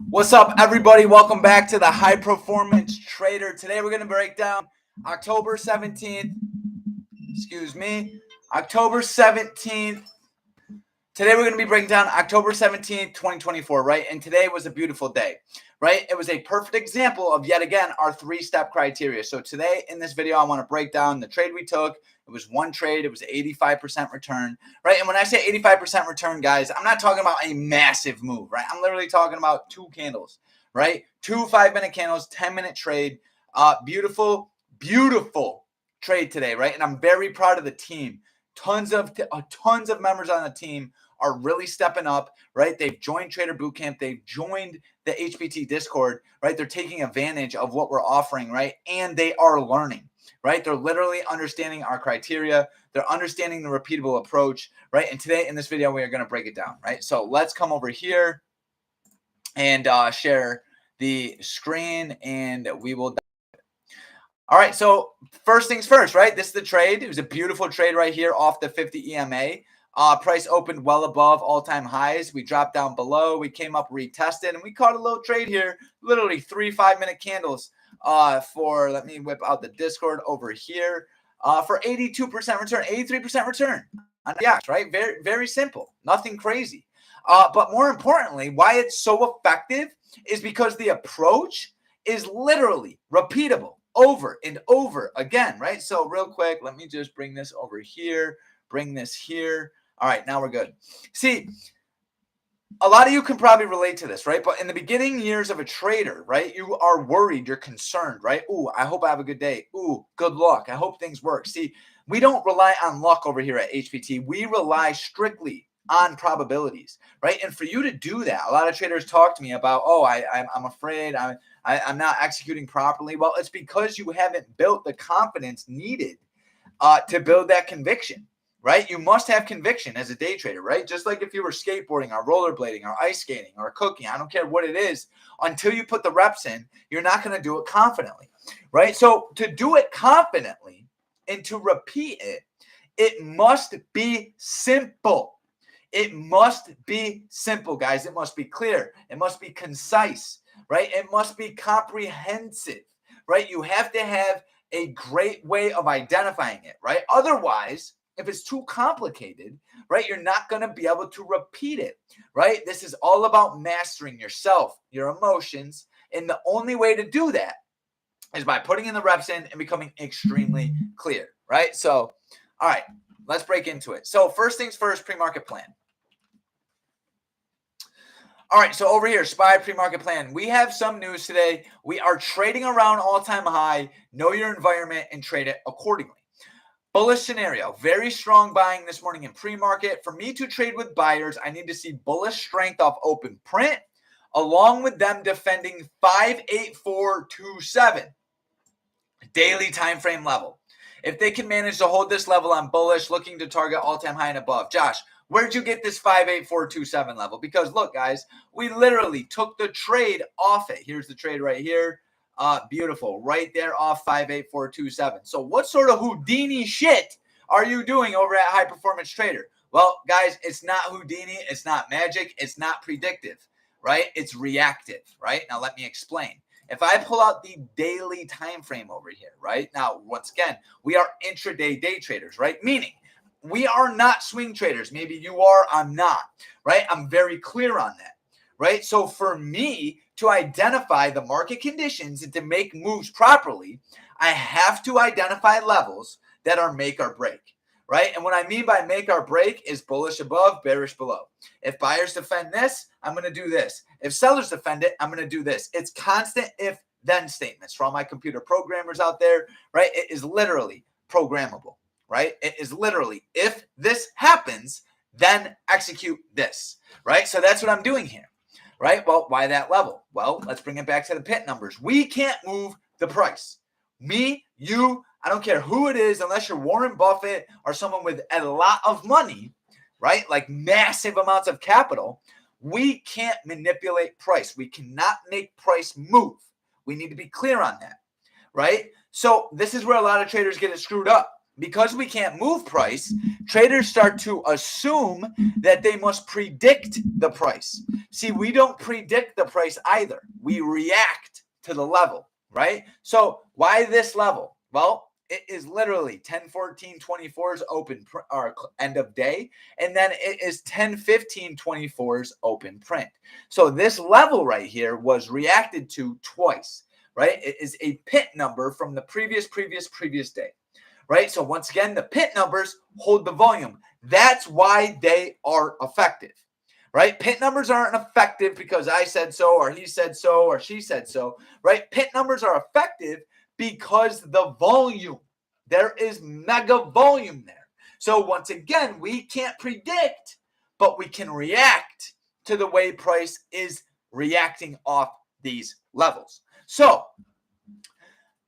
What's up, everybody? Welcome back to the High Performance Trader. Today we're going to break down October 17th. October 17th. Today we're going to be breaking down October 17th, 2024, right? And today was a beautiful day, right? It was a perfect example of, yet again, our three-step criteria. So today in this video, I want to break down the trade we took. It was one trade. It was 85% return, right? And when I say 85% return, guys, I'm not talking about a massive move, right? I'm literally talking about two candles, right? Two 5-minute candles, 10-minute trade. Beautiful trade today, right? And I'm very proud of the team. Tons of members on the team are really stepping up, right? They've joined Trader Bootcamp. They've joined the HPT Discord, right? They're taking advantage of what we're offering, right? And they are learning, right? They're literally understanding our criteria. They're understanding the repeatable approach, right? And today in this video, we are going to break it down, right? So let's come over here and share the screen, and we will. All right, so first things first, right? This is the trade. It was a beautiful trade right here off the 50 EMA. Price opened well above all-time highs. We dropped down below. We came up, retested, and we caught a little trade here. Literally 3 5-minute candles for, let me whip out the Discord over here, for 82% return, 83% return on the X, right? Very, very simple. Nothing crazy. But more importantly, why it's so effective is because the approach is literally repeatable over and over again, right? So real quick, let me just bring this over here, bring this here. All right, now we're good. See, a lot of you can probably relate to this, right? But in the beginning years of a trader, right, you are worried, you're concerned, right? Ooh, I hope I have a good day. Ooh, good luck. I hope things work. See, we don't rely on luck over here at HPT. We rely strictly on probabilities, right? And for you to do that, a lot of traders talk to me about, oh, I'm afraid I'm not executing properly. Well, it's because you haven't built the confidence needed to build that conviction, right? You must have conviction as a day trader, right? Just like if you were skateboarding or rollerblading or ice skating or cooking, I don't care what it is, until you put the reps in, you're not going to do it confidently, right? So to do it confidently and to repeat it, it must be simple. It must be simple, guys. It must be clear. It must be concise, right? It must be comprehensive, right? You have to have a great way of identifying it, right? Otherwise, if it's too complicated, right, you're not going to be able to repeat it, right? This is all about mastering yourself, your emotions. And the only way to do that is by putting in the reps in and becoming extremely clear, right? So, all right, let's break into it. So first things first, pre-market plan. All right, so over here, SPY pre-market plan. We have some news today. We are trading around all-time high. Know your environment and trade it accordingly. Bullish scenario. Very strong buying this morning in pre-market. For me to trade with buyers, I need to see bullish strength off open print, along with them defending 58427 daily time frame level. If they can manage to hold this level, I'm bullish, looking to target all-time high and above. Josh, where'd you get this 58427 level? Because look, guys, we literally took the trade off it. Here's the trade right here. Beautiful. Right there off 58427. So what sort of Houdini shit are you doing over at High Performance Trader? Well, guys, it's not Houdini. It's not magic. It's not predictive, right? It's reactive, right? Now, let me explain. If I pull out the daily time frame over here, right? Now, once again, we are intraday day traders, right? Meaning we are not swing traders. Maybe you are, I'm not, right? I'm very clear on that, right? So for me to identify the market conditions and to make moves properly, I have to identify levels that are make or break, right? And what I mean by make or break is bullish above, bearish below. If buyers defend this, I'm going to do this. If sellers defend it, I'm going to do this. It's constant if-then statements for all my computer programmers out there, right? It is literally programmable, right? It is literally, if this happens, then execute this, right? So that's what I'm doing here, right? Well, why that level? Well, let's bring it back to the pit numbers. We can't move the price. Me, you, I don't care who it is, unless you're Warren Buffett or someone with a lot of money, right? Like massive amounts of capital. We can't manipulate price. We cannot make price move. We need to be clear on that, right? So this is where a lot of traders get it screwed up. because we can't move price, traders start to assume that they must predict the price. See, we don't predict the price either. We react to the level, right? So why this level? Well, it is literally 10:14:24's open or end of day, and then it is 10:15:24's open print. So this level right here was reacted to twice, right? It is a pit number from the previous day, right? So once again, the pit numbers hold the volume. That's why they are effective, right? Pit numbers aren't effective because I said so, or he said so, or she said so, right? Pit numbers are effective because the volume, there is mega volume there. So once again, we can't predict, but we can react to the way price is reacting off these levels. So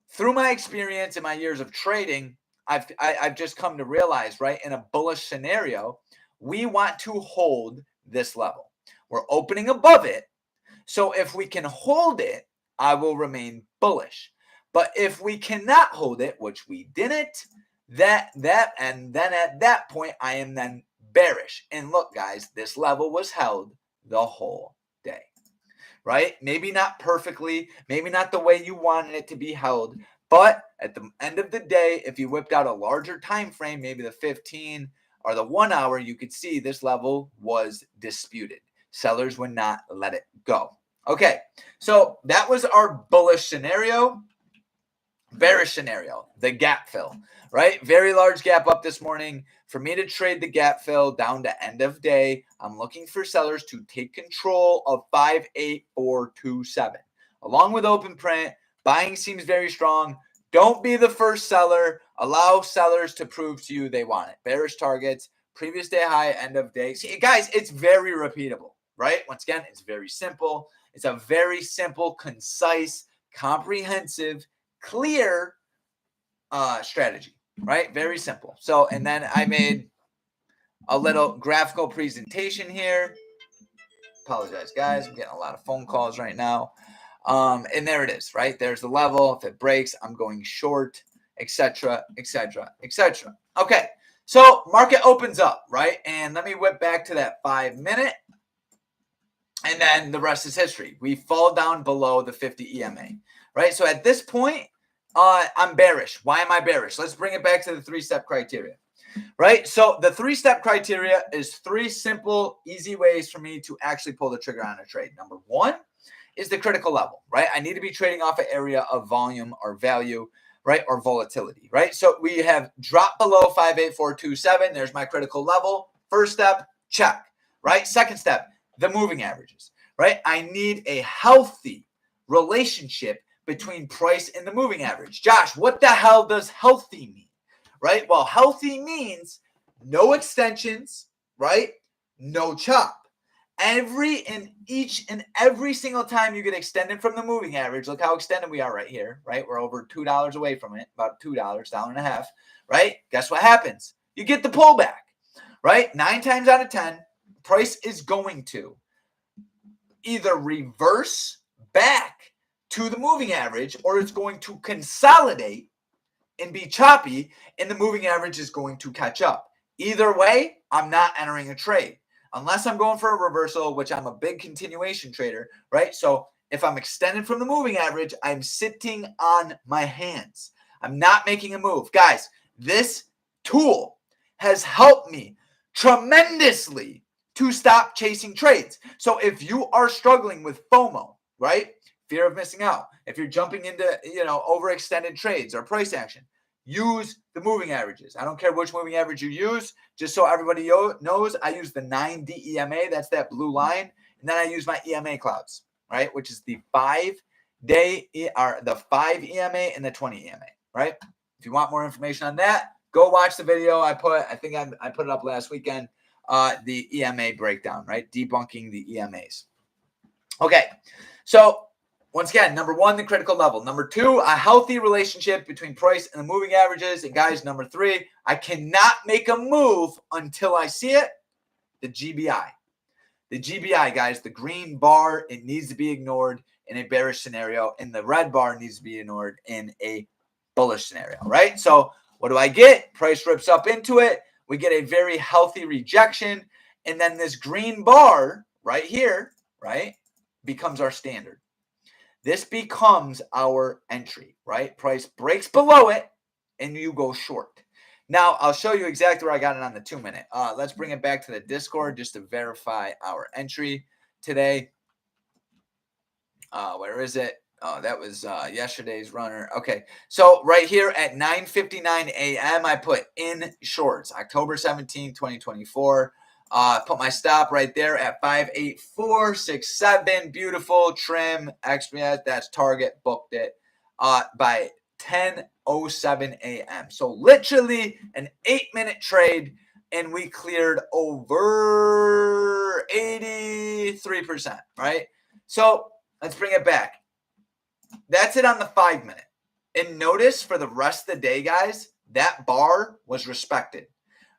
through my experience and my years of trading, I've just come to realize, right, in a bullish scenario, we want to hold this level. We're opening above it. So if we can hold it, I will remain bullish. But if we cannot hold it, which we didn't, and then at that point, I am then bearish. And look, guys, this level was held the whole day, right? Maybe not perfectly, maybe not the way you wanted it to be held, but at the end of the day, if you whipped out a larger time frame, maybe the 15 or the 1 hour, you could see this level was disputed. Sellers would not let it go. Okay, so that was our bullish scenario. Bearish scenario, the gap fill, right? Very large gap up this morning. For me to trade the gap fill down to end of day, I'm looking for sellers to take control of 58427. Along with open print, buying seems very strong. Don't be the first seller. Allow sellers to prove to you they want it. Bearish targets, previous day high, end of day. See, guys, it's very repeatable, right? Once again, it's very simple. It's a very simple, concise, comprehensive, clear strategy, right? Very simple. So, and then I made a little graphical presentation here. Apologize, guys. I'm getting a lot of phone calls right now. And there it is, right? There's the level. If it breaks, I'm going short, etc., etc., etc. Okay, so market opens up, right? And let me whip back to that 5 minute. And then the rest is history. We fall down below the 50 EMA, right? So at this point, I'm bearish. Why am I bearish? Let's bring it back to the 3-step criteria, right? So the 3-step criteria is 3 simple, easy ways for me to actually pull the trigger on a trade. Number 1 is the critical level, right? I need to be trading off an area of volume or value, right? Or volatility, right? So we have dropped below 58427. There's my critical level. First step, check, right? Second step, the moving averages, right? I need a healthy relationship between price and the moving average. Josh, what the hell does healthy mean, right? Well, healthy means no extensions, right? No chop. Every single time you get extended from the moving average, look how extended we are right here, right? We're over $2 away from it, about $2, $1.50, right? Guess what happens? You get the pullback, right? 9 times out of 10, price is going to either reverse back to the moving average, or it's going to consolidate and be choppy, and the moving average is going to catch up. Either way, I'm not entering a trade unless I'm going for a reversal, which I'm a big continuation trader, right? So if I'm extended from the moving average, I'm sitting on my hands. I'm not making a move. Guys, this tool has helped me tremendously to stop chasing trades. So if you are struggling with FOMO, right? Fear of missing out. If you're jumping into, overextended trades or price action, use the moving averages. I don't care which moving average you use. Just so everybody knows, I use the 9D EMA. That's that blue line. And then I use my EMA clouds, right? Which is the 5-day or the 5 EMA and the 20 EMA, right? If you want more information on that, go watch the video I put it up last weekend. The EMA breakdown, right? Debunking the EMAs. Okay. So once again, number 1, the critical level. Number 2, a healthy relationship between price and the moving averages. And guys, number 3, I cannot make a move until I see it, the GBI. The GBI, guys, the green bar, it needs to be ignored in a bearish scenario, and the red bar needs to be ignored in a bullish scenario, right? So What do I get? Price rips up into it. We get a very healthy rejection. And then this green bar right here, right, becomes our standard. This becomes our entry, right? Price breaks below it and you go short. Now, I'll show you exactly where I got it on the 2-minute. Let's bring it back to the Discord just to verify our entry today. Where is it? Oh, that was yesterday's runner. Okay, so right here at 9:59 a.m., I put in shorts, October 17, 2024. Put my stop right there at 58467. Beautiful trim. XPS, that's target. Booked it by 10:07 a.m. So literally an 8-minute trade, and we cleared over 83%, right? So let's bring it back. That's it on the 5-minute. And notice for the rest of the day, guys, that bar was respected,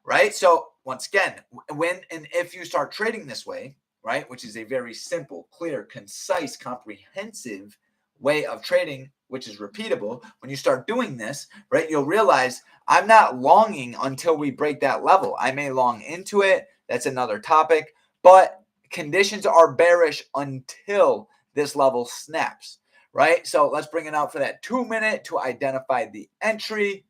right? So once again, when and if you start trading this way, right, which is a very simple, clear, concise, comprehensive way of trading, which is repeatable, when you start doing this, right, you'll realize I'm not longing until we break that level. I may long into it. That's another topic. But conditions are bearish until this level snaps, right? So let's bring it out for that 2-minute to identify the entry.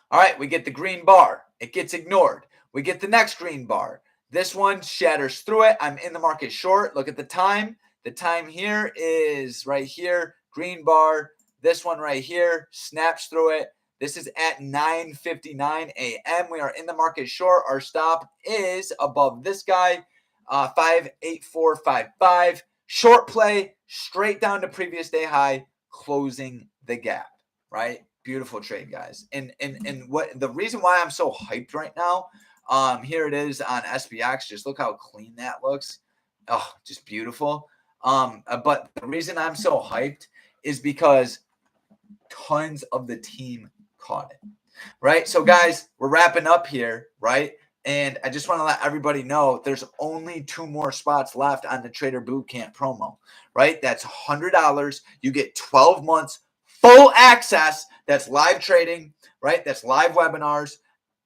All right, we get the green bar. It gets ignored. We get the next green bar. This one shatters through it. I'm in the market short. Look at the time. The time here is right here, green bar. This one right here snaps through it. This is at 9:59 a.m. We are in the market short. Our stop is above this guy, 58455. Short play straight down to previous day high, closing the gap, right? Beautiful trade, guys. And what the reason why I'm so hyped right now, here it is on SPX. Just look how clean that looks. Oh, just beautiful. But the reason I'm so hyped is because tons of the team caught it, right? So guys, we're wrapping up here, right? And I just want to let everybody know there's only 2 more spots left on the Trader Bootcamp promo, right? That's $100. You get 12 months full access. That's live trading, right? That's live webinars.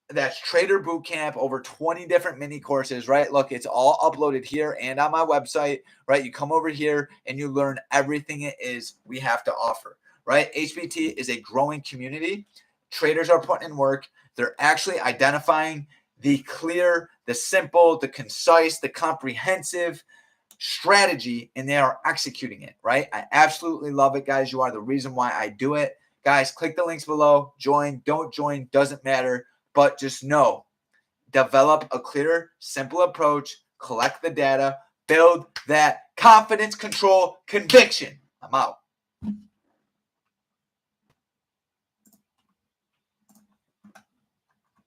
That's Trader Bootcamp, over 20 different mini courses, right? Look, it's all uploaded here and on my website, right? You come over here and you learn everything it is we have to offer, right? HBT is a growing community. Traders are putting in work. They're actually identifying the clear, the simple, the concise, the comprehensive strategy, and they are executing it, right? I absolutely love it, guys. You are the reason why I do it. Guys, click the links below. Join, don't join, doesn't matter. But just know, develop a clear, simple approach, collect the data, build that confidence, control, conviction. I'm out.